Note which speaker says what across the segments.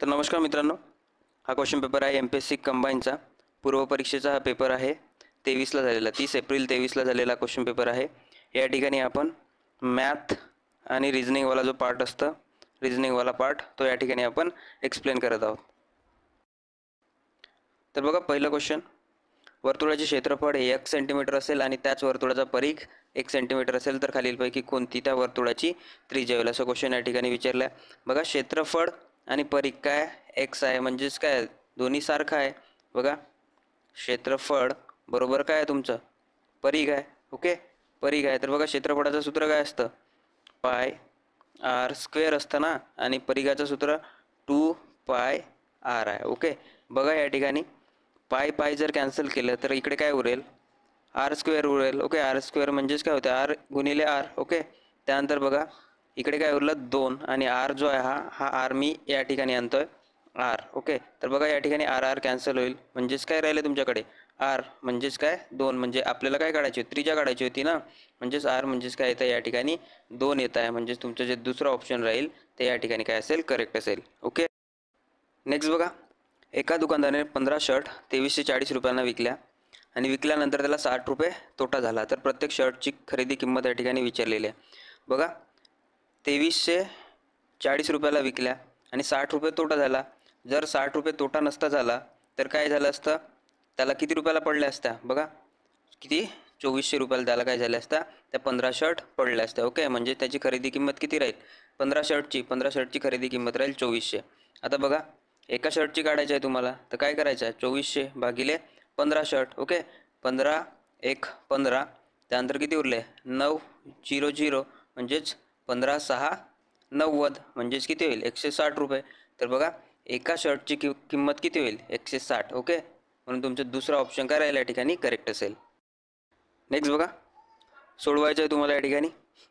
Speaker 1: तर नमस्कार मित्रांनो, हा क्वेश्चन पेपर आहे MPSC कंबाईनचा पूर्वपरीक्षेचा हा पेपर आहे 23ला झालेला 30 एप्रिल 23ला झालेला क्वेश्चन पेपर आहे। या ठिकाणी आपण मॅथ आणि रिझनिंगवाला जो पार्ट असतं रिझनिंगवाला पार्ट तो या ठिकाणी आपण एक्सप्लेन करत आहोत। तर बघा पहिला क्वेश्चन, वर्तुळाचे क्षेत्रफळ हे 1 सेंटीमीटर असेल आणि त्याच वर्तुळाचा परिघ 1 सेंटीमीटर असेल तर खालीलपैकी कोणती त्या वर्तुळाची त्रिज्या होईल असं क्वेश्चन या ठिकाणी विचारलं आहे। बघा क्षेत्रफळ आणि परिघ काय x आहे म्हणजेच काय दोन्ही सारखं आहे। बघा क्षेत्रफळ बरोबर काय आहे तुमचं परिघ आहे। ओके, परिघ आहे तर बघा क्षेत्रफळाचं सूत्र काय असतं पाय r स्क्वेअर असतं ना आणि परिघाचं सूत्र 2 पाय r आहे। ओके, बघा या ठिकाणी पाय पाय जर कॅन्सल केलं तर इकडे काय उरेल आर स्क्वेअर उरेल। ओके, आर स्क्वेअर म्हणजेच काय होते आर गुणिले आर। ओके, त्यानंतर बघा इकडे काय उरलं 2 आणि आर जो आहे हा आर मी या ठिकाणी आणतोय आर। ओके, तर बघा या ठिकाणी आर आर कॅन्सल होईल म्हणजेच काय राहिले तुमच्याकडे आर म्हणजेच काय 2 म्हणजे आपल्याला काय काढायची होती त्रिज्या काढायची होती ना म्हणजेच आर म्हणजेच काय येतं या ठिकाणी 2 येत आहे म्हणजेच तुमचं जे दुसरं ऑप्शन राहील ते या ठिकाणी काय असेल करेक्ट असेल। ओके, नेक्स्ट बघा एका दुकानदाराने 15 शर्ट 2340 रुपयांना विकल्या आणि विकल्यानंतर त्याला 60 रुपये तोटा झाला तर प्रत्येक शर्टची खरेदी किंमत या ठिकाणी विचारलेली आहे। बघा 2340 रुपयाला विकल्या आणि 60 रुपये तोटा झाला। जर 60 रुपये तोटा नसता झाला तर काय झालं असतं त्याला किती रुपयाला पडल्या असत्या बघा किती 2400 रुपयाला त्याला काय झाल्या असत्या त्या 15 शर्ट पडल्या असत्या। ओके, म्हणजे त्याची खरेदी किंमत किती राहील 15 शर्टची खरेदी किंमत राहील 2400। आता बघा एका शर्टची काढायची आहे तुम्हाला तर काय करायचं आहे 2400 भागिले 15 शर्ट। ओके, 15 1 15 त्यानंतर किती उरले 900 म्हणजेच 15 6 90 म्हणजेच किती होईल 160 रुपये। तर बघा एका शर्टची किंमत किती होईल 160। ओके, म्हणून तुमचं दुसरा ऑप्शन काय राहील या ठिकाणी करेक्ट असेल। नेक्स्ट बघा सोडवायचं आहे तुम्हाला या ठिकाणी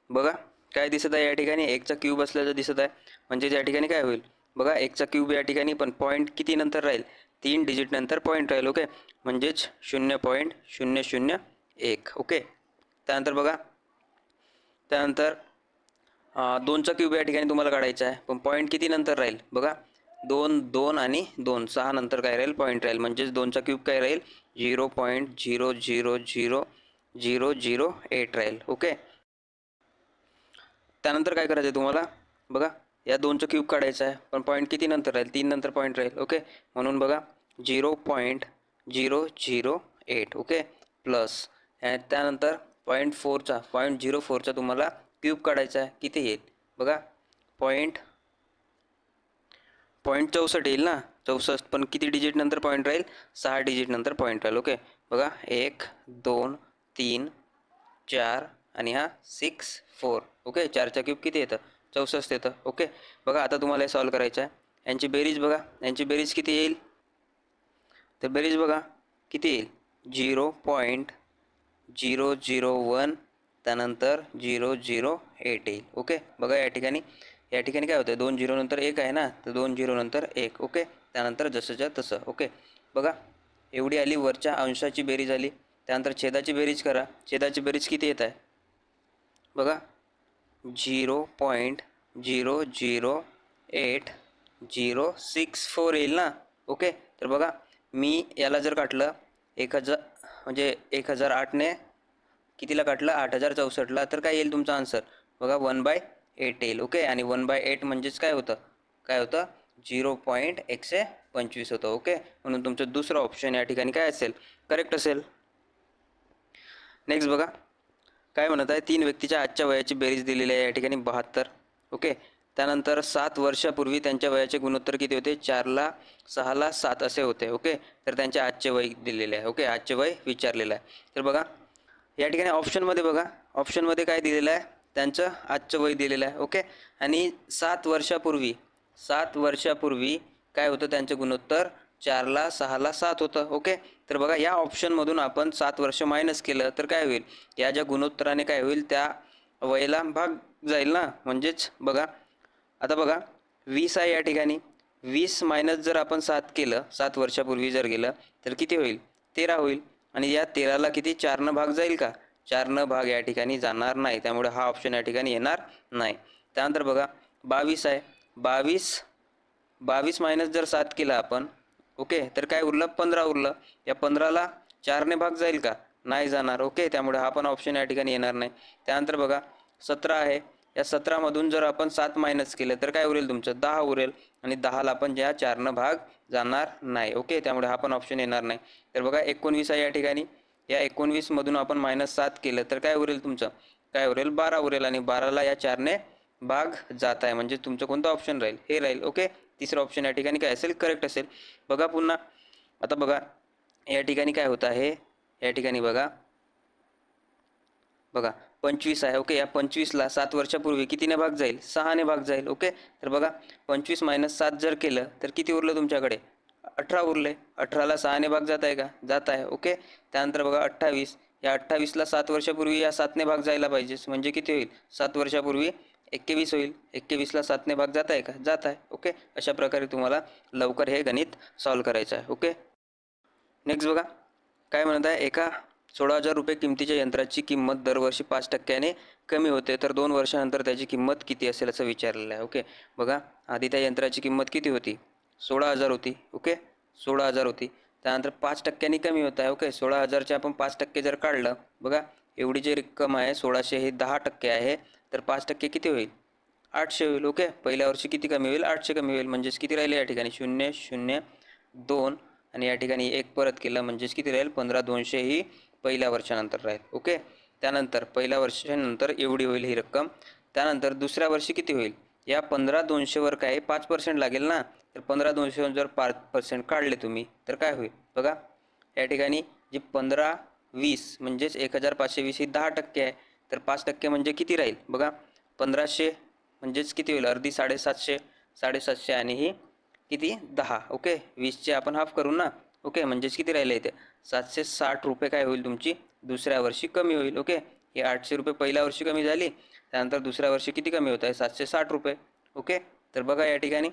Speaker 1: बघा काय दिसत आहे या ठिकाणी 1चा क्यूब असल्याचं दिसत आहे म्हणजे या ठिकाणी काय होईल बघा 1चा क्यूब या ठिकाणी पण पॉईंट किती नंतर राहील 3 डिजिट नंतर पॉईंट राहील। ओके, म्हणजेच 0.001। ओके, त्यानंतर बघा त्यानंतर 2चा क्यूब या ठिकाणी तुम्हाला काढायचा आहे पण पॉईंट किती नंतर राहील बघा 2 2 आणि 2 6 नंतर काय राहील पॉईंट राहील म्हणजेच 2चा क्यूब काय राहील 0.0000008 राहील। ओके, त्यानंतर काय करायचं आहे तुम्हाला बघा या 2चा क्यूब काढायचा आहे पण पॉईंट किती नंतर राहील 3 नंतर पॉईंट राहील। ओके, म्हणून बघा 0.008। ओके, प्लस त्यानंतर 0.04चा तुम्हाला क्यूब काढायचा आहे किती येईल बघा 0.64 येईल ना 64 पण किती डिजिट नंतर पॉईंट राहील 6 डिजिट नंतर पॉईंट राहील। ओके, बघा 1 2 3 4 आणि हा 6 4। ओके, 4चा क्यूब किती येतं 64 येतं। ओके, बघा आता तुम्हाला हे सॉल्व करायचं आहे यांची बेरीज बघा यांची बेरीज किती येईल तर बेरीज बघा किती येईल 0.001 त्यानंतर 008 येईल। ओके, बघा या ठिकाणी काय होतं 2 0 नंतर 1 आहे ना तर 2 0 नंतर 1। ओके, त्यानंतर जसंच्या तसं। ओके, बघा एवढी आली वरच्या अंशाची बेरीज आली त्यानंतर छेदाची बेरीज करा छेदाची बेरीज किती येत आहे बघा 0.00864 येईल ना। ओके, तर बघा मी याला जर काटलं 1000 म्हणजे 1008ने कितीला काटलं 8064ला तर काय येईल तुमचा आन्सर बघा 1/8 येईल। ओके, आणि 1/8 म्हणजेच काय होतं 0.125 होतं। ओके, म्हणून तुमचं दुसरं ऑप्शन या ठिकाणी काय असेल करेक्ट असेल। नेक्स्ट बघा काय म्हणत आहे 3 व्यक्तीच्या आजच्या वयाची बेरीज दिलेली आहे या ठिकाणी 72। ओके, त्यानंतर 7 वर्षापूर्वी त्यांच्या वयाचे गुणोत्तर किती होते 4ला 6ला 7 असे होते। ओके, तर त्यांचे आजचे वय दिलेले आहे। ओके, आजचे वय विचारलेलं आहे तर बघा या ठिकाणी ऑप्शनमध्ये बघा ऑप्शनमध्ये काय दिलेलं आहे त्यांचं आजचं वय दिलेलं आहे। ओके, आणि 7 वर्षापूर्वी काय होतं त्यांचं गुणोत्तर 4ला 6ला 7 होतं। ओके, तर बघा या ऑप्शनमधून आपण 7 वर्ष मायनस केलं तर काय होईल या ज्या गुणोत्तराने काय होईल त्या वयाला भाग जाईल ना म्हणजेच बघा आता बघा 20 आहे या ठिकाणी 20 मायनस जर आपण 7 केलं 7 वर्षापूर्वी जर गेलं तर किती होईल 13 होईल आणि या 13ला किती 4 भाग जाईल का 4 भाग या ठिकाणी जाणार नाही त्यामुळे हा ऑप्शन या ठिकाणी येणार नाही। त्यानंतर बघा 22 आहे 22 22 मायनस जर 7 केला आपण, ओके, तर काय उरलं 15 उरलं. या 15ला 4ने भाग जाईल का? नाही जाणार. ओके, त्यामुळे हा पण ऑप्शन या ठिकाणी येणार नाही. त्यानंतर बघा 17 आहे. या 17मधून जर आपण 7 मायनस केलं तर काय उरेल तुमचं 10 उरेल आणि 10ला पण या 4नं भाग जाणार नाही. ओके, त्यामुळे हा पण ऑप्शन येणार नाही. तर बघा 19 आहे या ठिकाणी. या 19मधून आपण -7 केलं तर काय उरेल तुमचं, काय उरेल 12 उरेल आणि 12ला या 4ने भाग जात आहे, म्हणजे तुमचं कोणतं ऑप्शन राहील, हे राहील. ओके, तिसरं ऑप्शन या ठिकाणी काय असेल, करेक्ट असेल. बघा पुन्हा आता बघा या ठिकाणी काय होतं आहे, या ठिकाणी बघा 25 आहे. ओके, या 25ला 7 वर्षापूर्वी कितीने भाग जाईल, 6ने भाग जाईल. ओके, तर बघा 25 मायनस 7 जर केलं तर किती उरलं तुमच्याकडे, 18 उरले. 18ला 6ने भाग जात आहे का, जात आहे. ओके, त्यानंतर बघा 28, या 28ला 7 वर्षापूर्वी या 7ने भाग जायला पाहिजे, म्हणजे किती होईल, 7 वर्षापूर्वी 21 होईल. 21ला 7ने भाग जात आहे का, जात आहे. ओके, अशा प्रकारे तुम्हाला लवकर हे गणित सॉल्व करायचं आहे. ओके, नेक्स्ट बघा काय म्हणत आहे, एका 16,000 रुपये किमतीच्या यंत्राची किंमत दरवर्षी 5% कमी होते, तर 2 वर्षानंतर त्याची किंमत किती असेल असं विचारलेलं आहे. ओके, बघा आधी त्या यंत्राची किंमत किती होती, 16,000 होती. ओके, 16,000 होती. त्यानंतर 5% कमी होत आहे. ओके, 16,000चे आपण 5% जर काढलं, बघा एवढी जी रक्कम आहे 1600 ही 10% आहे, तर 5% किती होईल, 800 होईल. ओके, पहिल्या वर्षी किती कमी होईल, 800 कमी होईल. म्हणजेच किती राहिले या ठिकाणी 0 0 2 आणि या ठिकाणी 1 परत केलं म्हणजेच किती राहील 15,200 ही पहिल्या वर्षानंतर राहील. ओके, त्यानंतर पहिल्या वर्षानंतर एवढी होईल ही रक्कम. त्यानंतर दुसऱ्या वर्षी किती होईल, या 15,200वर काय 5% लागेल ना, तर 15,200 जर 5% काढले तुम्ही तर काय होईल, बघा या ठिकाणी जी 1520 म्हणजेच 1,520 ही 10% आहे, तर 5% म्हणजे किती राहील, बघा 1,500 म्हणजेच किती होईल, अर्धी 750, 750 आणि ही किती 10. ओके, 20चे आपण हाफ करू ना. ओके, म्हणजेच किती राहिले इथे 760 रुपये काय होईल तुमची दुसऱ्या वर्षी कमी होईल. ओके, हे 800 रुपये पहिल्या वर्षी कमी झाली, त्यानंतर दुसऱ्या वर्षी किती कमी होत आहे 760 रुपये. ओके, तर बघा या ठिकाणी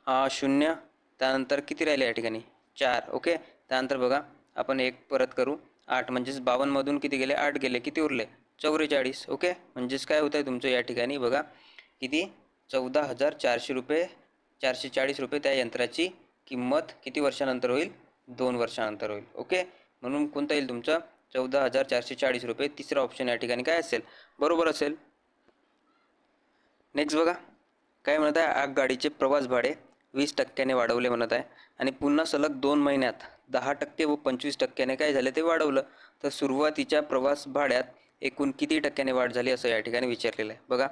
Speaker 1: 0 त्यानंतर किती राहिले या ठिकाणी 4. ओके, त्यानंतर बघा आपण 1 परत करू, 8 म्हणजेच 52मधून किती गेले 8 गेले, किती उरले 44. ओके, म्हणजेच काय होत आहे तुमचं या ठिकाणी बघा किती 14,400 रुपये 440 रुपये त्या यंत्राची किंमत किती वर्षानंतर होईल, 2 वर्षानंतर होईल. ओके, म्हणून कोणता येईल तुमचा 14,440 रुपये. तिसरा ऑप्शन या ठिकाणी काय असेल, बरोबर असेल. नेक्स्ट बघा काय म्हणत आहे, आगगाडीचे प्रवास भाडे 20%ने वाढवले म्हणत आहे आणि पुन्हा सलग 2 महिन्यात 10% व 25%ने काय झाले ते वाढवलं, तर सुरुवातीच्या प्रवास भाड्यात एकूण किती टक्क्याने वाढ झाली असं या ठिकाणी विचारलेलं आहे. बघा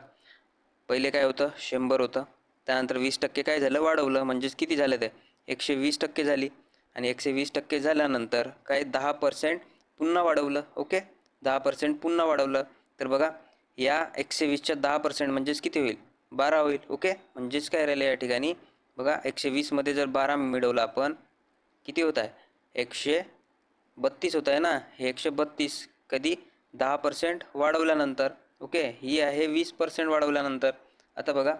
Speaker 1: पहिले काय होतं 100 होतं, त्यानंतर 20% काय झालं वाढवलं, म्हणजेच किती झालं ते 120% झाली आणि 120% झाल्यानंतर काय 10% पुन्हा वाढवलं. ओके, 10% पुन्हा वाढवलं, तर बघा या 120च्या 10% म्हणजेच किती होईल 12 होईल. ओके, म्हणजेच काय राहिलं या ठिकाणी बघा 120मध्ये जर 12 मिळवलं आपण किती होत आहे 132 होत आहे ना, हे 132 कधी 10% वाढवल्यानंतर. ओके, ही आहे 20% वाढवल्यानंतर. आता बघा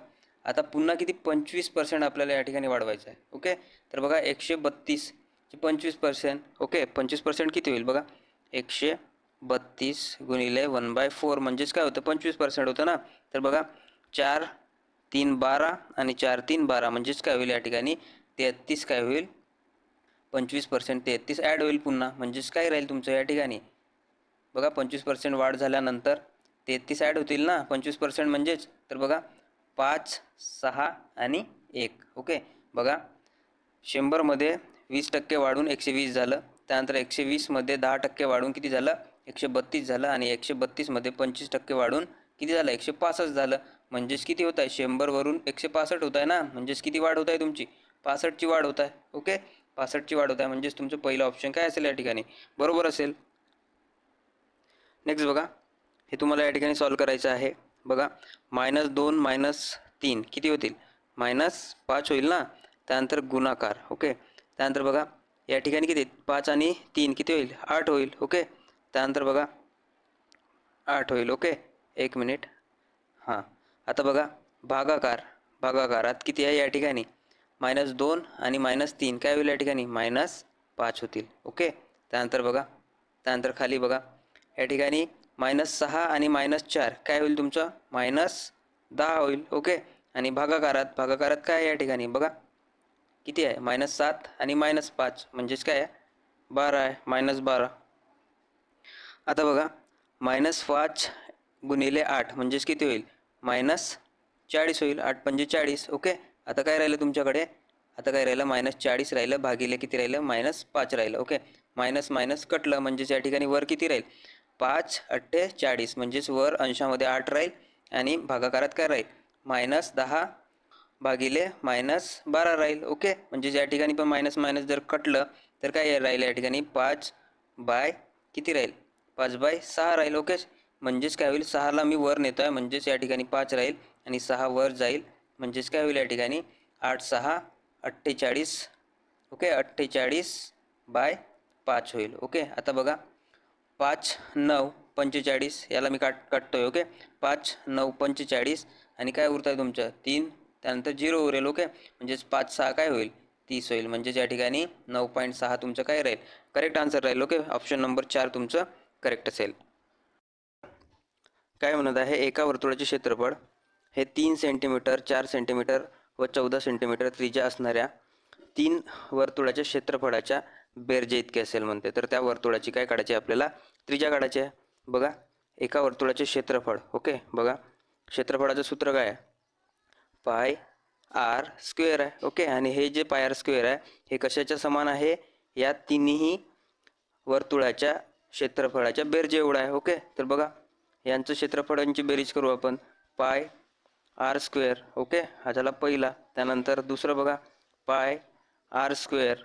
Speaker 1: आता पुन्हा किती 25% आपल्याला या ठिकाणी वाढवायचं आहे. ओके, तर बघा 132 चे 25%. ओके, 25% किती होईल बघा 132 गुणिले 1/4 म्हणजेच काय होतं 25% होतं ना, तर बघा 4 3 12 आणि 4 3 12 म्हणजेच काय होईल या ठिकाणी 33 काय होईल 25% 33 ॲड होईल पुन्हा, म्हणजेच काय राहील तुमचं या ठिकाणी बघा 25% वाढ झाल्यानंतर 33 ॲड होतील ना 25% म्हणजेच, तर बघा 5 6 आणि 1. ओके, बघा 100मध्ये 20% वाढून 120 झालं, त्यानंतर 120मध्ये 10% वाढून किती झालं 132 झालं आणि 132मध्ये 25% वाढून किती झालं 165 झालं. म्हणजेच किती होत आहे 100वरून 165 होत आहे ना, म्हणजेच किती वाढ होत आहे तुमची 65ची वाढ होत आहे. ओके, 65ची वाढ होत आहे, म्हणजेच तुमचं पहिलं ऑप्शन काय असेल या ठिकाणी बरोबर असेल. नेक्स्ट बघा हे तुम्हाला या ठिकाणी सॉल्व करायचं आहे. बघा -2 - 3 किती होतील -5 होईल ना, त्यानंतर गुणाकार. ओके, त्यानंतर बघा या ठिकाणी किती 5 आणि 3 किती होईल 8 होईल. ओके, त्यानंतर बघा 8 होईल. Okay, 1 minute. हां, आता बघा भागाकार, भागाकारात किती आहे या ठिकाणी -2 आणि -3 काय होईल या ठिकाणी -5 होतील. ओके, त्यानंतर बघा त्यानंतर खाली बघा या ठिकाणी -6 आणि -4 काय होईल तुमचं -10 होईल. ओके, आणि भागाकारात काय आहे या ठिकाणी बघा किती आहे -7 आणि -5 म्हणजेच काय आहे 12 आहे -12. आता बघा -5 गुणिले 8 म्हणजेच किती होईल -40 होईल. 8 पंजे 40. ओके. आता काय राहिलं तुमच्याकडे आता काय राहिलं -40 राहिलं भागिले किती राहिलं -5 राहिलं. ओके. मायनस मायनस कटलं म्हणजेच या ठिकाणी वर किती राहील 5 8 40 म्हणजेच वर अंशामध्ये 8 राहील आणि भागाकारात काय राहील -10 भागिले -12 राहील. ओके. म्हणजे या ठिकाणी पण मायनस मायनस जर कटलं तर काय राहील या ठिकाणी 5 बाय किती राहील 5/6 राहील. ओके. म्हणजेच काय होईल 6ला मी वर नेतो आहे म्हणजेच या ठिकाणी 5 राहील आणि 6 वर जाईल म्हणजेच काय होईल या ठिकाणी 8 6 48. ओके. 48/5 होईल. ओके. आता बघा 5 9 45 याला मी काटतोय. ओके. 5 9 45 आणि काय उरत आहे तुमचं 3 त्यानंतर 0 उरेल. ओके. म्हणजेच 5 6 काय होईल 30 होईल. म्हणजेच या ठिकाणी 9.6 तुमचं काय राहील करेक्ट आन्सर राहील. ओके. ऑप्शन नंबर 4 तुमचं करेक्ट असेल. काय म्हणत आहे एका वर्तुळाचे क्षेत्रफळ हे 3 सेंटीमीटर 4 सेंटीमीटर व 14 सेंटीमीटर त्रिज्या असणाऱ्या 3 वर्तुळाच्या क्षेत्रफळाच्या बेरजे इतके असेल म्हणते. तर त्या वर्तुळाची काय काढायची आपल्याला त्रिज्या काढायची आहे. बघा एका वर्तुळाचे क्षेत्रफळ. ओके. बघा क्षेत्रफळाचं सूत्र काय आहे पाय आर स्क्वेअर आहे. ओके. आणि हे जे पाय आर स्क्वेअर आहे हे कशाच्या समान आहे या तिन्ही वर्तुळाच्या क्षेत्रफळाच्या बेरजे एवढा आहे. ओके. तर बघा यांचं क्षेत्रफळांची बेरीज करू आपण पाय आर स्क्वेअर. ओके. हा झाला पहिला. त्यानंतर दुसरं बघा पाय आर स्क्वेअर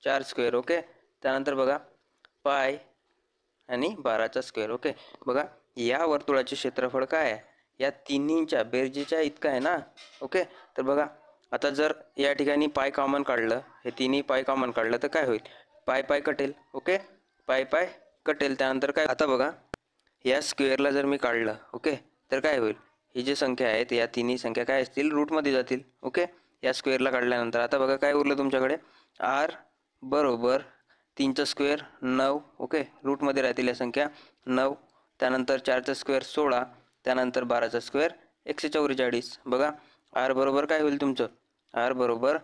Speaker 1: 4 स्क्वेअर. ओके. त्यानंतर बघा पाय आणि 12चा स्क्वेअर. ओके. बघा या वर्तुळाचे क्षेत्रफळ काय आहे या तिन्हींच्या बेरजेच्या इतकं आहे ना. ओके. तर बघा आता जर या ठिकाणी पाय कॉमन काढलं हे तिन्ही पाय कॉमन काढलं तर काय होईल पाय पाय कटेल. ओके. पाय पाय कटेल. त्यानंतर काय आता बघा या स्क्वेअरला जर मी काढलं ओके तर काय होईल ही जी संख्या आहेत या तिन्ही संख्या काय असतील रूटमध्ये जातील. ओके. या स्क्वेअरला काढल्यानंतर आता बघा काय उरलं तुमच्याकडे आर बरोबर 3चा स्क्वेअर 9. ओके. रूटमध्ये राहतील या संख्या 9. त्यानंतर 4चा स्क्वेअर 16. त्यानंतर 12चा स्क्वेअर 144. बघा आर बरोबर काय होईल तुमचं आर बरोबर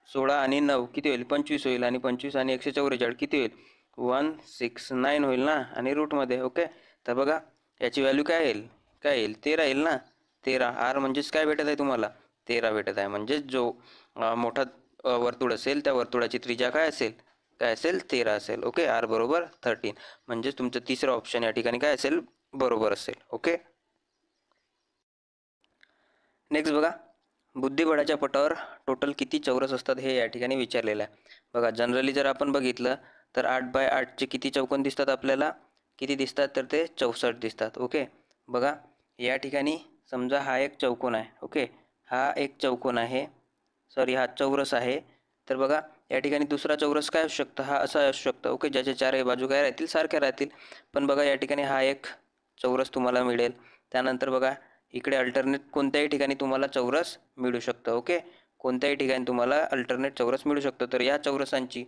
Speaker 1: 16 आणि 9 किती होईल 25 होईल आणि 25 आणि 144 किती होईल 169 होईल ना आणि रूटमध्ये. ओके. तर बघा याची व्हॅल्यू काय येईल 13 येईल ना 13. आर म्हणजेच काय भेटत आहे तुम्हाला 13 भेटत आहे. म्हणजेच जो मोठा वर्तुळ असेल त्या वर्तुळाची त्रिज्या काय असेल 13 असेल. ओके. आर बरोबर 13 म्हणजेच तुमचं तिसरं ऑप्शन या ठिकाणी काय असेल बरोबर असेल. ओके. नेक्स्ट बघा बुद्धिबळाच्या पटावर टोटल किती चौरस असतात हे या ठिकाणी विचारलेलं आहे. बघा जनरली जर आपण बघितलं तर 8/8चे किती चौकोन दिसतात आपल्याला किती दिसतात तर ते 64 दिसतात. ओके. बघा या ठिकाणी समजा हा एक चौकोन आहे. ओके. हा एक चौकोन आहे हा चौरस आहे. तर बघा या ठिकाणी दुसरा चौरस काय असू शकतं हा असा असू शकतो. ओके. ज्याच्या चारही बाजू काय राहतील सारख्या राहतील. पण बघा या ठिकाणी हा एक चौरस तुम्हाला मिळेल. त्यानंतर बघा इकडे अल्टरनेट कोणत्याही ठिकाणी तुम्हाला चौरस मिळू शकतं. ओके. कोणत्याही ठिकाणी तुम्हाला अल्टरनेट चौरस मिळू शकतं. तर या चौरसांची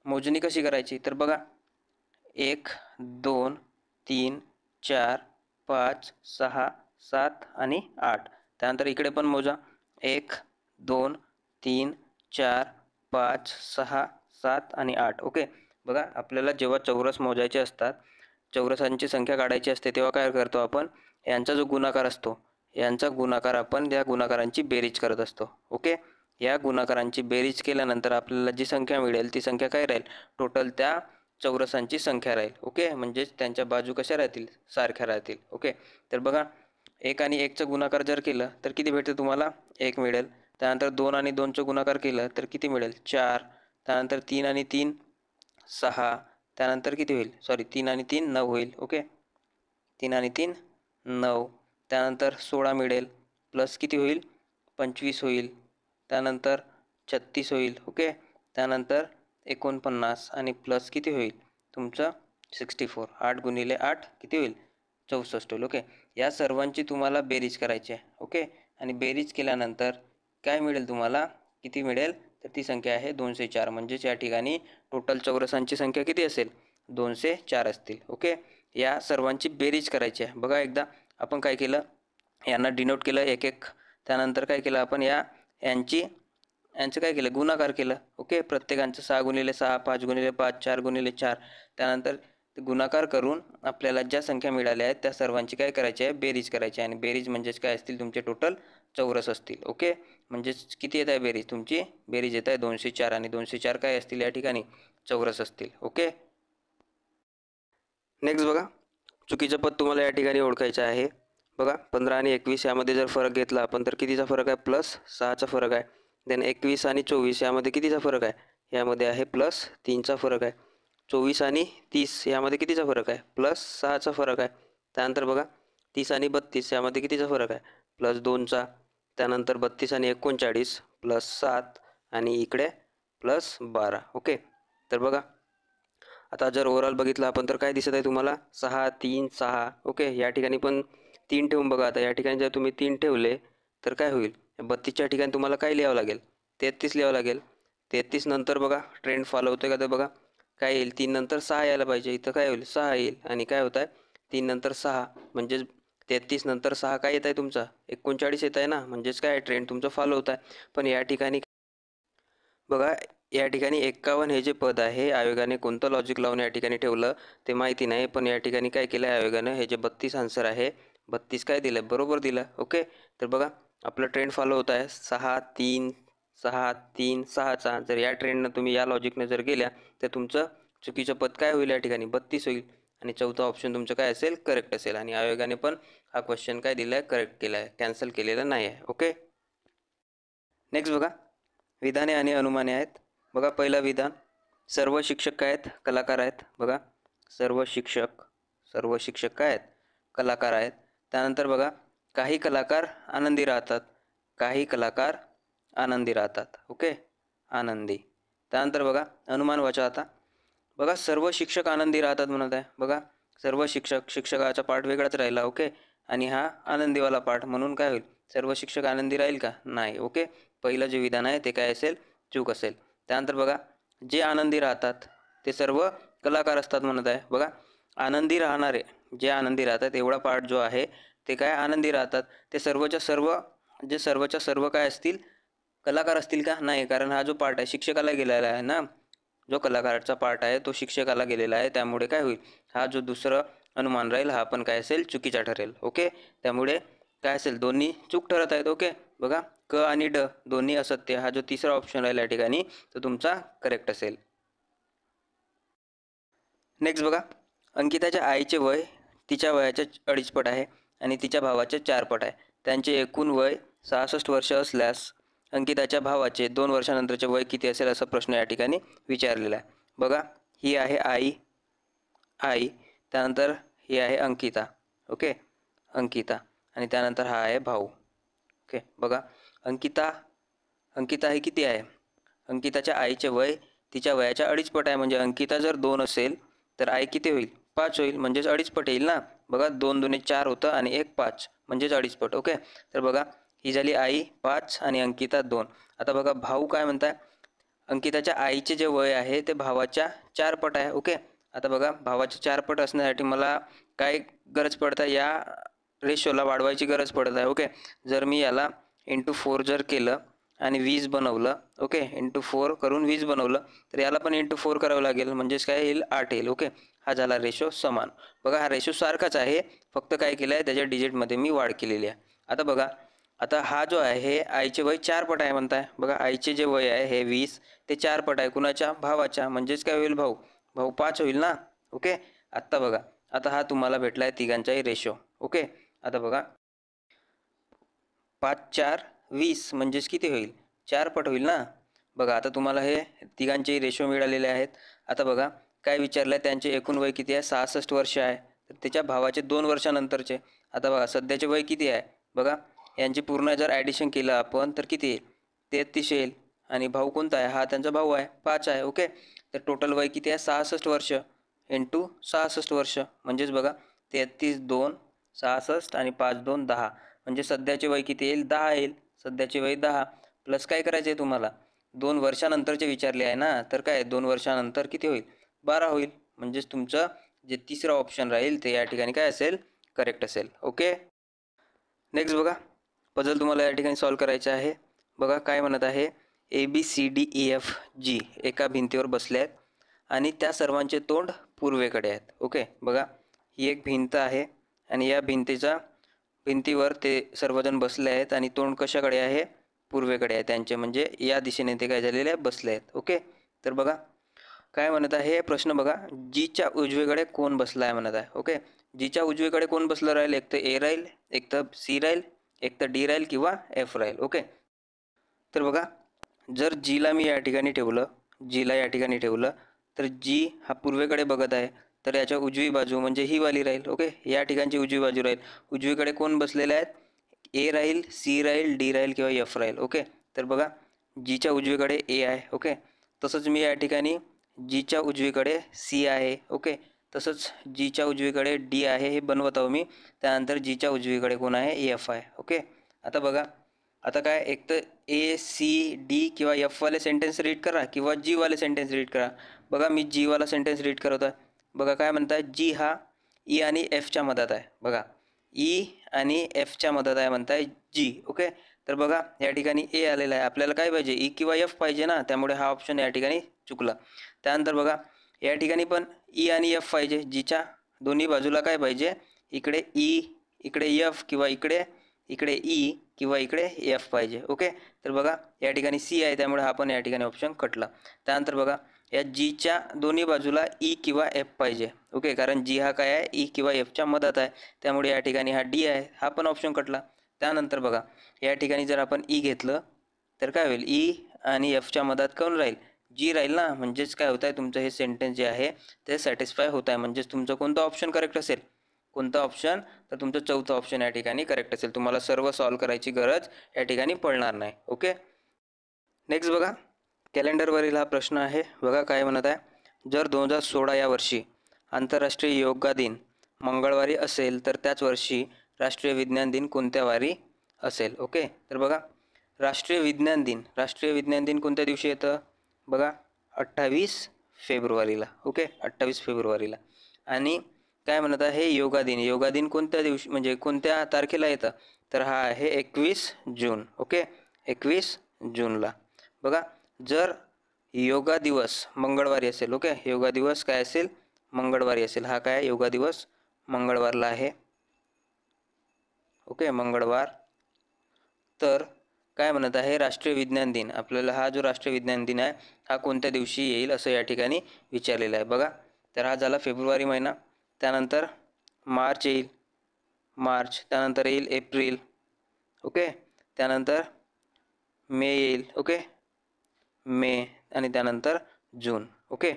Speaker 1: मोजणी कशी करायची तर बघा 1 2 3 4 5 6 7 आणि 8. त्यानंतर इकडे पण मोजा 1 2 3 4 5 6 7 आणि 8. ओके. बघा आपल्याला जेव्हा चौरस मोजायचे असतात चौरसांची संख्या काढायची असते तेव्हा काय करतो आपण यांचा जो गुणाकार असतो यांचा गुणाकार आपण या गुणाकारांची बेरीज करत असतो. ओके. या गुणाकारांची बेरीज केल्यानंतर आपल्याला जी संख्या मिळेल ती संख्या काय राहील टोटल त्या चौरसांची संख्या राहील. ओके. म्हणजेच त्यांच्या बाजू कशा राहतील सारख्या राहतील. ओके. तर बघा 1 आणि 1चं गुणाकार जर केलं तर किती भेटते तुम्हाला 1 मिळेल. त्यानंतर 2 आणि 2चं गुणाकार केलं तर किती मिळेल 4. त्यानंतर 3 आणि 3 6. त्यानंतर किती होईल 3 आणि 3 9 होईल. ओके. 3 आणि 3 9. त्यानंतर 16 मिळेल प्लस किती होईल 25 होईल. त्यानंतर 36 होईल. ओके. त्यानंतर 49 आणि प्लस किती होईल तुमचं 64. 8 गुणिले 8 किती होईल 64 होईल. ओके. या सर्वांची तुम्हाला बेरीज करायची आहे. ओके. आणि बेरीज केल्यानंतर काय मिळेल तुम्हाला किती मिळेल तर ती संख्या आहे 204. म्हणजेच या ठिकाणी टोटल चौरसांची संख्या किती असेल 204 असतील. ओके. या सर्वांची बेरीज करायची आहे. बघा एकदा आपण काय केलं यांना डिनोट केलं एक एक त्यानंतर काय केलं आपण यांचं काय केलं, गुणाकार केलं. ओके, प्रत्येकांचं 6 गुणिले 6, 5 गुणिले 5, 4 गुणिले 4. त्यानंतर ते गुणाकार करून आपल्याला ज्या संख्या मिळाल्या आहेत त्या सर्वांची काय करायची आहे, बेरीज करायची आहे. आणि बेरीज म्हणजेच काय असतील, तुमचे टोटल चौरस असतील. ओके, म्हणजेच किती येत आहे बेरीज, तुमची बेरीज येत आहे 204. आणि 204 काय असतील या ठिकाणी, चौरस असतील. ओके, नेक्स्ट बघा, चुकीचं पद तुम्हाला या ठिकाणी ओळखायचं आहे. बघा, 15 आणि 21 यामध्ये जर फरक घेतला आपण तर कितीचा फरक आहे, +6चा फरक आहे. देन 21 आणि 24 यामध्ये कितीचा फरक आहे, यामध्ये आहे +3चा फरक आहे. 24 आणि 30 यामध्ये कितीचा फरक आहे, +6चा फरक आहे. त्यानंतर बघा 30 आणि 32 यामध्ये कितीचा फरक आहे, +2चा. त्यानंतर 32 आणि 39 +7 आणि इकडे +12. ओके, तर बघा आता जर ओव्हरऑल बघितलं आपण तर काय दिसत आहे तुम्हाला, 6 3 6. ओके, या ठिकाणी पण 3 ठेवून बघा. आता या ठिकाणी जर तुम्ही 3 ठेवले तर काय होईल, 32च्या ठिकाणी तुम्हाला काय लिहावं लागेल, 33 लिहावं लागेल. 33 नंतर बघा ट्रेंड फॉलो होतोय का, तर बघा काय येईल, 3 नंतर 6 यायला पाहिजे, इथं काय होईल 6 येईल. आणि काय होत आहे, 3 नंतर 6 म्हणजेच 33 नंतर 6 काय येत आहे तुमचा, 39 येत आहे ना, म्हणजेच काय ट्रेंड तुमचं फॉलो होत आहे. पण या ठिकाणी बघा, या ठिकाणी 51 हे जे पद आहे, आयोगाने कोणतं लॉजिक लावून या ठिकाणी ठेवलं ते माहिती नाही. पण या ठिकाणी काय केलं आहे आयोगानं, हे जे 32 आन्सर आहे, 32 काय दिलं, बरोबर दिलं. ओके, तर बघा आपलं ट्रेंड फॉलो होत आहे 6 3 6 3 6चा. जर या ट्रेंडनं तुम्ही या लॉजिकनं जर गेल्या तर तुमचं चुकीचं पद काय होईल, या ठिकाणी 32 होईल. आणि चौथा ऑप्शन तुमचं काय असेल, करेक्ट असेल. आणि आयोगाने पण हा क्वेश्चन काय दिला आहे, करेक्ट केला आहे, कॅन्सल केलेला नाही आहे. ओके, नेक्स्ट बघा, विधाने आणि अनुमाने आहेत. बघा पहिलं विधान, सर्व शिक्षक काय आहेत, कलाकार आहेत. बघा सर्व शिक्षक काय आहेत, कलाकार आहेत. त्यानंतर बघा, काही कलाकार आनंदी राहतात, काही कलाकार आनंदी राहतात. ओके, आनंदी. त्यानंतर बघा अनुमान वाचा. आता बघा सर्व शिक्षक आनंदी राहतात म्हणत आहे. बघा सर्व शिक्षकाचा पाठ वेगळाच राहिला. ओके, आणि हा आनंदीवाला पाठ, म्हणून काय होईल, सर्व शिक्षक आनंदी राहील का, नाही. ओके, पहिलं जे विधान आहे ते काय असेल, चूक असेल. त्यानंतर बघा, जे आनंदी राहतात ते सर्व कलाकार असतात म्हणत आहे. बघा आनंदी राहणारे, जे आनंदी राहतात एवढा पाठ जो आहे ते काय आनंदी राहतात, ते सर्वच्या सर्व काय असतील, कलाकार असतील का, नाही. कारण हा जो पाठ आहे शिक्षकाला गेलेला आहे ना, जो कलाकारचा पार्ट आहे तो शिक्षकाला गेलेला आहे. त्यामुळे काय होईल, हा जो दुसरं अनुमान राहील हा पण काय असेल, चुकीचा ठरेल. ओके, त्यामुळे काय असेल, दोन्ही चूक ठरत आहेत. ओके, बघा क आणि ड दोन्ही असत्य. हा जो तिसरा ऑप्शन राहील या ठिकाणी तो तुमचा करेक्ट असेल. नेक्स्ट बघा, अंकिताच्या आईचे वय तिच्या वयाच्या 2.5 पट आहे आणि तिच्या भावाचे 4 पट आहे. त्यांचे एकूण वय 66 वर्ष असल्यास अंकिताच्या भावाचे 2 वर्षानंतरचे वय किती असेल, असा प्रश्न या ठिकाणी विचारलेला आहे. बघा ही आहे आई, त्यानंतर ही आहे अंकिता. ओके, अंकिता. आणि त्यानंतर हा आहे भाऊ. ओके, बघा अंकिता ही किती आहे, अंकिताच्या आईचे वय तिच्या वयाच्या 2.5 पट आहे. म्हणजे अंकिता जर 2 असेल तर आई किती होईल, 5 होईल, म्हणजेच 2.5 पट येईल ना. बघा 2 दुणे 4 होतं आणि 1 5 म्हणजेच 2.5 पट. ओके, तर बघा ही झाली आई 5 आणि अंकिता 2. आता बघा भाऊ काय म्हणताय, अंकिताच्या आईचे जे वय आहे ते भावाच्या 4 पट आहे. ओके, आता बघा भावाच्या 4 पट असण्यासाठी मला काय गरज पडत आहे, या रेशोला वाढवायची गरज पडत आहे. ओके, जर मी याला इंटू 4 जर केलं आणि 20 बनवलं, ओके, इंटू 4 करून 20 बनवलं, तर याला पण इंटू 4 करावं लागेल, म्हणजेच काय येईल, 8 येईल. ओके, हा झाला रेशो समान. बघा हा रेशो सारखाच आहे, फक्त काय केलं आहे, त्याच्या डिजिटमध्ये मी वाढ केलेली आहे. आता बघा, आता हा जो आहे आईचे वय 4 पट आहे म्हणताय. बघा आईचे जे वय आहे हे 20, ते 4 पट आहे कुणाच्या, भावाच्या, म्हणजेच काय होईल, भाऊ 5 होईल ना. ओके, आत्ता बघा, आता हा तुम्हाला भेटला आहे तिघांचाही रेशो. ओके, आता बघा 5 4 20 म्हणजेच किती होईल, 4 पट होईल ना. बघा आता तुम्हाला हे तिघांचे रेशो मिळालेले आहेत. आता बघा काय विचारलं आहे, त्यांचे एकूण वय किती आहे, 66 वर्ष आहे. तर त्याच्या भावाचे 2 वर्षानंतरचे. आता बघा सध्याचे वय किती आहे, बघा यांची पूर्ण जर ॲडिशन केलं आपण तर किती येईल, 33 येईल. आणि भाऊ कोणता आहे, हा त्यांचा भाऊ आहे, 5 आहे. ओके, तर टोटल वय किती आहे, 66 वर्ष इंटू 66 वर्ष, म्हणजेच बघा 33 2 66 आणि 5 2 10, म्हणजे सध्याचे वय किती येईल, 10 येईल. सध्याचे वय 10 प्लस काय करायचे आहे तुम्हाला, 2 वर्षानंतरचे विचारले आहे ना, तर काय 2 वर्षानंतर किती होईल, 12 होईल. म्हणजेच तुमचं जे तिसरं ऑप्शन राहील ते या ठिकाणी काय असेल, करेक्ट असेल. ओके, नेक्स्ट बघा, पझल तुम्हाला या ठिकाणी सॉल्व करायचं आहे. बघा काय म्हणत आहे, ABCDEFG एका भिंतीवर बसले आहेत आणि त्या सर्वांचे तोंड पूर्वेकडे आहेत. ओके, बघा ही एक भिंत आहे आणि या भिंतीवर ते सर्वजण बसले आहेत आणि तोंड कशाकडे आहे, पूर्वेकडे आहे त्यांचे, म्हणजे या दिशेने ते काय झालेले आहे, बसले आहेत. ओके, तर बघा काय म्हणत आहे प्रश्न, बघा जीच्या उजवीकडे कोण बसला आहे म्हणत आहे. ओके, जीच्या उजवीकडे कोण बसलं राहील, एक तर ए राहील, एक तर सी राहील, एक तर डी राहील किंवा एफ राहील. ओके, तर बघा जर जीला मी या ठिकाणी ठेवलं, तर जी हा पूर्वेकडे बघत आहे, तर याच्या उजवी बाजू म्हणजे ही वाली राहील. ओके, या ठिकाणची उजवी बाजू राहील. उजवीकडे कोण बसलेले आहेत, ए राहील, सी राहील, डी राहील किंवा एफ राहील. ओके, तर बघा जीच्या उजवीकडे ए आहे. ओके, तसंच मी या ठिकाणी जीच्या उजवीकडे सी आहे. ओके, तसंच जीच्या उजवीकडे डी आहे, हे बनवत आहो मी. त्यानंतर जीच्या उजवीकडे कोण आहे, एफ आहे. ओके, आता बघा आता काय, एक तर ए सी डी किंवा एफवाले सेंटेन्स रीड करा किंवा जीवाले सेंटेन्स रीड करा. बघा मी जीवाला सेंटेन्स रीड करत आहे. बघा काय म्हणताय, जी हा ई आणि एफच्या मधात आहे. बघा ई आणि एफच्या मधात आहे म्हणताय जी. ओके, तर बघा या ठिकाणी ए आलेला आहे, आपल्याला काय पाहिजे, ई किंवा एफ पाहिजे ना, त्यामुळे हा ऑप्शन या ठिकाणी चुकला. त्यानंतर बघा या ठिकाणी पण ई आणि एफ पाहिजे, जीच्या दोन्ही बाजूला काय पाहिजे, इकडे ई, इकडे एफ किंवा इकडे ई किंवा इकडे एफ पाहिजे. ओके, तर बघा या ठिकाणी सी आहे, त्यामुळे हा पण या ठिकाणी ऑप्शन कटला. त्यानंतर बघा या जीच्या दोन्ही बाजूला ई किंवा एफ पाहिजे. ओके, कारण जी हा काय आहे, ई किंवा एफच्या मधात आहे, त्यामुळे या ठिकाणी हा डी आहे, हा पण ऑप्शन कटला. त्यानंतर बघा या ठिकाणी जर आपण ई घेतलं तर काय होईल, ई आणि एफच्या मधात कोण राहील, जी राहील ना, म्हणजेच काय होत आहे, तुमचं हे सेंटेन्स जे आहे ते सॅटिस्फाय होत आहे. म्हणजेच तुमचं कोणतं ऑप्शन करेक्ट असेल, कोणतं ऑप्शन, तर तुमचं चौथं ऑप्शन या ठिकाणी करेक्ट असेल. तुम्हाला सर्व सॉल्व करायची गरज या ठिकाणी पडणार नाही. ओके, नेक्स्ट बघा कॅलेंडरवरील हा प्रश्न आहे. बघा काय म्हणत आहे, जर 2016 या वर्षी आंतरराष्ट्रीय योगा दिन मंगळवारी असेल तर त्याच वर्षी राष्ट्रीय विज्ञान दिन कोणत्या वारी असेल. ओके, तर बघा राष्ट्रीय विज्ञान दिन कोणत्या दिवशी येतं, बघा 28 फेब्रुवारीला. ओके, 28 फेब्रुवारीला. आणि काय म्हणत आहे, योगा दिन कोणत्या दिवशी म्हणजे कोणत्या तारखेला येतं, तर हा आहे 21 जून. ओके, 21 जूनला. बघा जर योगा दिवस मंगळवारी असेल, ओके, योगा दिवस काय असेल, मंगळवारी असेल, हा काय योगा दिवस मंगळवारला आहे. ओके, मंगळवार. तर काय म्हणत आहे, राष्ट्रीय विज्ञान दिन, आपल्याला हा जो राष्ट्रीय विज्ञान दिन आहे हा कोणत्या दिवशी येईल असं या ठिकाणी विचारलेलं आहे. बघा तर हा झाला फेब्रुवारी महिना. त्यानंतर मार्च येईल, त्यानंतर येईल एप्रिल. ओके, त्यानंतर मे येईल. ओके, मे, आणि त्यानंतर जून. ओके,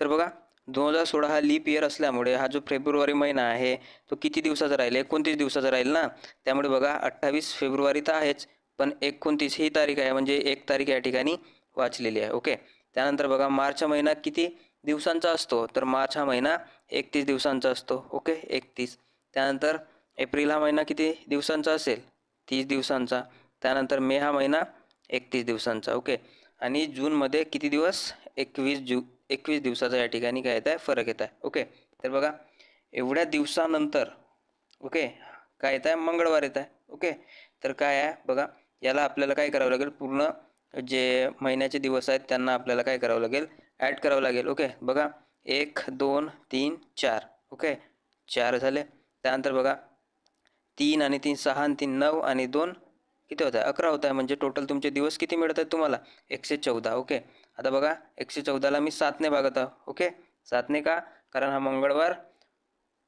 Speaker 1: तर बघा 2016 हा लीप इयर असल्यामुळे हा जो फेब्रुवारी महिना आहे तो किती दिवसाचा राहील, 29 दिवसाचा राहील ना. त्यामुळे बघा 28 फेब्रुवारी तर आहेच, पण 29 ही तारीख आहे, म्हणजे एक तारीख या ठिकाणी वाचलेली आहे. ओके, त्यानंतर बघा मार्च हा महिना किती दिवसांचा असतो, तर मार्च हा महिना 31 दिवसांचा असतो. ओके, 31. त्यानंतर एप्रिल हा महिना किती दिवसांचा असेल, 30 दिवसांचा. त्यानंतर मे हा महिना 31 दिवसांचा. ओके, आणि जूनमध्ये किती दिवस, 21 दिवसाचा या ठिकाणी काय येत आहे, फरक येत आहे. ओके, तर बघा एवढ्या दिवसानंतर, ओके, काय येत आहे, मंगळवार येत आहे. ओके, तर काय आहे बघा, याला आपल्याला काय करावं लागेल, पूर्ण जे महिन्याचे दिवस आहेत त्यांना आपल्याला काय करावं लागेल, ॲड करावं लागेल. ओके, बघा 1 2 3 4. ओके, 4 झाले. त्यानंतर बघा 3 आणि 3 6 आणि 3 9 आणि 2 किती होत आहे, 11 होत आहे. म्हणजे टोटल तुमचे दिवस किती मिळत आहेत तुम्हाला, 114. ओके, आता बघा 114ला मी 7ने भागत आहे. ओके, 7ने का, कारण हा मंगळवार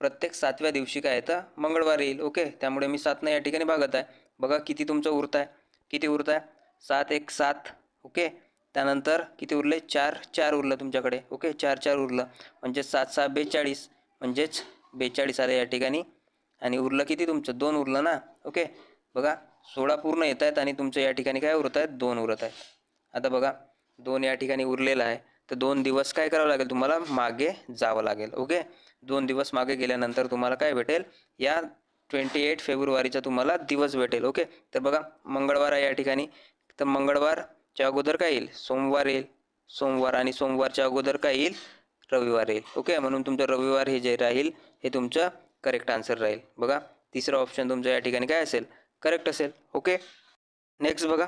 Speaker 1: प्रत्येक 7व्या दिवशी काय येतं, मंगळवार येईल. ओके, त्यामुळे मी 7ने या ठिकाणी भागत आहे. बघा किती तुमचं उरत आहे, 7 1 7. ओके, त्यानंतर किती उरले, 4 उरलं तुमच्याकडे. ओके, 4 उरलं, म्हणजे 7 6 42, म्हणजेच 42 आले या ठिकाणी. आणि उरलं किती तुमचं, 2 उरलं ना. ओके, बघा 16 पूर्ण येत आहेत आणि तुमचं या ठिकाणी काय उरत आहेत, 2 उरत आहेत. आता बघा 2 या ठिकाणी उरलेला आहे, तर 2 दिवस काय करावं लागेल, तुम्हाला मागे जावं लागेल. ओके, 2 दिवस मागे गेल्यानंतर तुम्हाला काय भेटेल, या 28 फेब्रुवारीचा तुम्हाला दिवस भेटेल. ओके, तर बघा मंगळवार आहे या ठिकाणी, तर मंगळवारच्या अगोदर काय येईल, सोमवार येईल. आणि सोमवारच्या अगोदर काय येईल, रविवार येईल. ओके, म्हणून तुमचं रविवार हे जे राहील हे तुमचं करेक्ट आन्सर राहील. बघा तिसरा ऑप्शन तुमचं या ठिकाणी काय असेल, करेक्ट असेल. ओके. नेक्स्ट बघा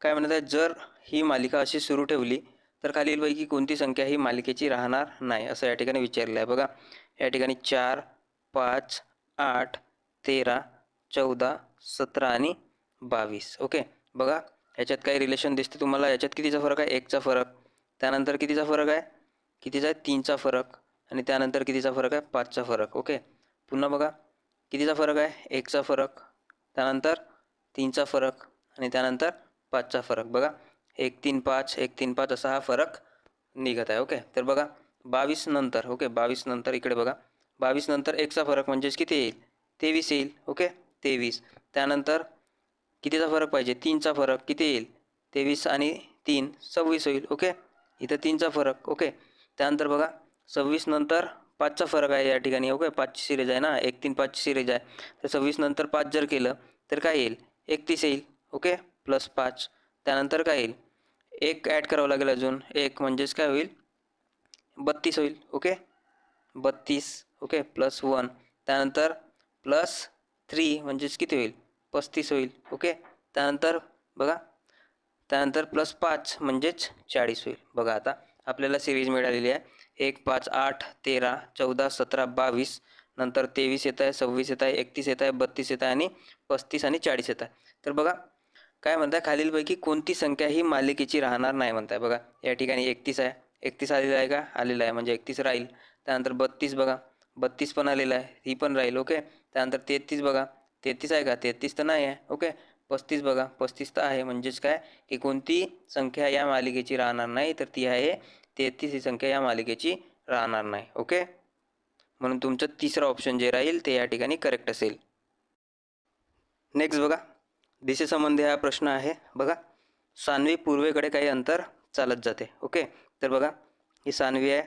Speaker 1: काय म्हणत आहे, जर ही मालिका अशी सुरू ठेवली तर खालीलपैकी कोणती संख्या ही मालिकेची राहणार नाही असं या ठिकाणी विचारलं आहे. बघा या ठिकाणी 4, 5, 8, 13, 14, 17 आणि 22. ओके. बघा ह्याच्यात काही रिलेशन दिसते तुम्हाला. याच्यात कितीचा फरक आहे, 1चा फरक. त्यानंतर कितीचा फरक आहे, कितीचा आहे, 3चा फरक. आणि त्यानंतर कितीचा फरक आहे, 5चा फरक. ओके. पुन्हा बघा कितीचा फरक आहे, 1चा फरक. त्यानंतर 3चा फरक आणि त्यानंतर 5चा फरक. बघा 1 3 5 1 3 5 असा हा फरक निघत आहे. ओके. तर बघा 22 नंतर, ओके 22 नंतर इकडे बघा 22 नंतर 1चा फरक म्हणजेच किती येईल, 23 येईल. ओके 23. त्यानंतर कितीचा फरक पाहिजे, 3चा फरक. किती येईल, 23 आणि 3 26 होईल. ओके. इथं 3चा फरक. ओके. त्यानंतर बघा 26 नंतर 5चा फरक आहे या ठिकाणी. ओके 5ची सिरीज आहे ना, 1 3 5ची सिरीज आहे. तर 26 नंतर 5 जर केलं तर काय येईल, 31 येईल. Okay plus 5. त्यानंतर काय येईल, 1 ॲड करावं लागेल अजून 1 म्हणजेच काय होईल, 32 होईल. ओके 32. Okay plus 1. त्यानंतर प्लस 3 म्हणजेच किती होईल, 35 होईल. ओके. त्यानंतर बघा त्यानंतर प्लस 5 म्हणजेच 40 होईल. बघा आता आपल्याला सिरीज मिळालेली आहे 1 5 8 13 14 17 22. नंतर 23 येत आहे, 26 येत आहे, 31 येत आहे, 32 येत आहे आणि 35 आणि 40 येत आहे. तर बघा काय म्हणताय, खालीलपैकी कोणती संख्या ही मालिकेची राहणार नाही म्हणताय. बघा या ठिकाणी 31 आहे, 31 आलेला आहे का, आलेला आहे म्हणजे 31 राहील. त्यानंतर 32 बघा 32 पण आलेला आहे, ही पण राहील. ओके. त्यानंतर 33 बघा 33 आहे का, 33 तर नाही आहे. ओके. 35 बघा 35 तर आहे. म्हणजेच काय की कोणती संख्या या मालिकेची राहणार नाही, तर ती आहे 33 ही संख्या या मालिकेची राहणार नाही. ओके. म्हणून तुमचं तिसरं ऑप्शन जे राहील ते या ठिकाणी करेक्ट असेल. नेक्स्ट बघा दिशेसंबंधी हा प्रश्न आहे. बघा सान्वी पूर्वेकडे काही अंतर चालत जाते. ओके. तर बघा ही सान्वी आहे,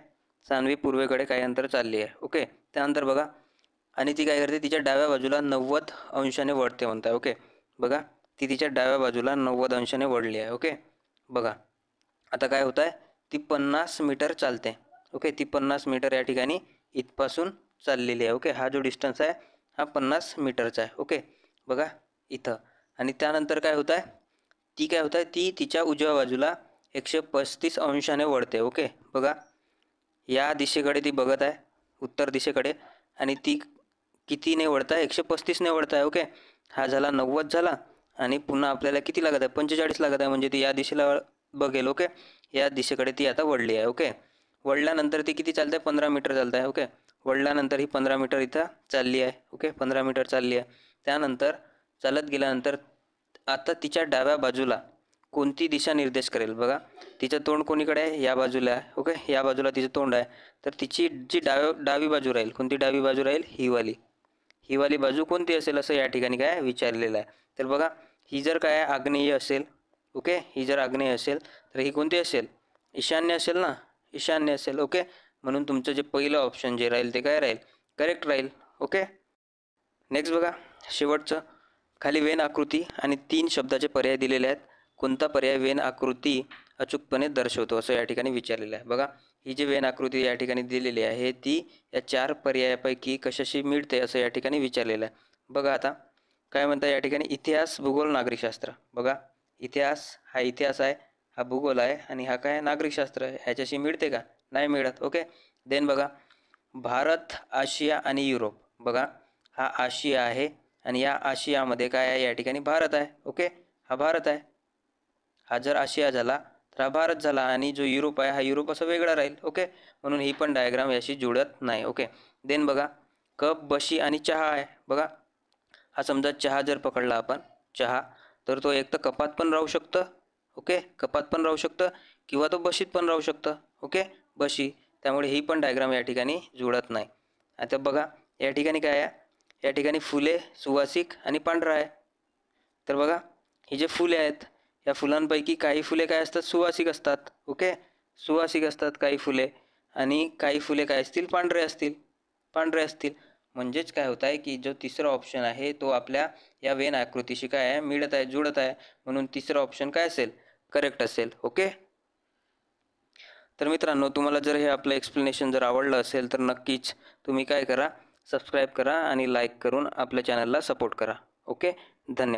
Speaker 1: सान्वी पूर्वेकडे काही अंतर चालली आहे. ओके. त्यानंतर बघा आणि ती काय करते, तिच्या डाव्या बाजूला 90 अंशाने वळते म्हणताय. ओके. बघा ती तिच्या डाव्या बाजूला 90 अंशाने वळली आहे. ओके. बघा आता काय होत आहे, ती 50 मीटर चालते. ओके. ती 50 मीटर या ठिकाणी इथपासून चाललेली आहे. ओके. हा जो डिस्टन्स आहे हा 50 मीटरचा आहे. ओके. बघा इथं. आणि त्यानंतर काय होत आहे, ती काय होत आहे, ती तिच्या उजव्या बाजूला 135 अंशाने वळते. ओके. बघा या दिशेकडे ती बघत आहे, उत्तर दिशेकडे. आणि ती कितीने वळत आहे, 135ने वळत आहे. ओके. हा झाला 90 झाला. आणि पुन्हा आपल्याला किती लागत आहे, 45 लागत आहे. म्हणजे ती या दिशेला बघेल. ओके. या दिशेकडे ती आता वळली आहे. ओके. वळल्यानंतर ती किती चालते, 15 मीटर चालत आहे. ओके. वळल्यानंतर ही 15 मीटर इथं चालली आहे. ओके 15 मीटर चालली आहे. त्यानंतर चालत गेल्यानंतर आता तिच्या डाव्या बाजूला कोणती दिशा निर्देश करेल. बघा तिचं तोंड कोणीकडे आहे, या बाजूला आहे. ओके. या बाजूला तिचं तोंड आहे. तर तिची जी डावी बाजू राहील, कोणती डावी बाजू राहील, ही वाली बाजू कोणती असेल असं या ठिकाणी काय विचारलेलं आहे. तर बघा ही जर काय आग्नेय असेल. ओके. ही जर आग्नेय असेल तर ही कोणती असेल, ईशान्य असेल ना, ईशान्य असेल. ओके. म्हणून तुमचं जे पहिलं ऑप्शन जे राहील ते काय राहील, करेक्ट राहील. ओके. नेक्स्ट बघा शेवटचं, खाली वेन आकृती आणि 3 शब्दाचे पर्याय दिलेले आहेत. कोणता पर्याय वेन आकृती अचूकपणे दर्शवतो असं या ठिकाणी विचारलेलं आहे. बघा ही जी वेन आकृती या ठिकाणी दिलेली आहे ती या 4 पर्यायापैकी कशाशी मिळते असं या ठिकाणी विचारलेलं आहे. बघा आता काय म्हणतात या ठिकाणी, इतिहास, भूगोल, नागरिकशास्त्र. बघा इतिहास हा इतिहास आहे, हा भूगोल आहे आणि हा काय नागरिकशास्त्र आहे. ह्याच्याशी मिळते का, नाही मिळत. ओके. देन बघा भारत, आशिया आणि युरोप. बघा हा आशिया आहे आणि या आशियामध्ये काय आहे, या ठिकाणी भारत आहे. ओके. हा भारत आहे. हा जर आशिया झाला तर हा भारत झाला आणि जो युरोप आहे हा युरोप असं वेगळा राहील. ओके. म्हणून ही पण डायग्राम याशी जुळत नाही. ओके. देन बघा कप, बशी आणि चहा आहे. बघा हा समजा चहा जर पकडला आपण, चहा, तर तो एक तर कपात पण राहू शकतं. ओके. कपात पण राहू शकतं किंवा तो बशीत पण राहू शकतं. ओके. बशी. त्यामुळे ही पण डायग्राम या ठिकाणी जुळत नाही. आता बघा या ठिकाणी काय आहे, या ठिकाणी फुले, सुवासिक आणि पांढरा आहे. तर बघा ही जे फुले आहेत या फुलांपैकी काही फुले काय असतात, सुवासिक असतात. ओके. सुवासिक असतात काही फुले आणि काही फुले काय असतील, पांढरे असतील. म्हणजेच काय होत आहे की जो तिसरा ऑप्शन आहे तो आपल्या या वेन आकृतीशी काय आहे, मिळत आहे, जुळत आहे. म्हणून तिसरा ऑप्शन काय असेल, करेक्ट असेल. ओके. तर मित्रांनो तुम्हाला जर हे आपलं एक्सप्लेनेशन जर आवडलं असेल तर नक्कीच तुम्ही काय करा, सबस्क्राईब करा आणि लाईक करून आपल्या चॅनलला सपोर्ट करा. ओके. धन्यवाद.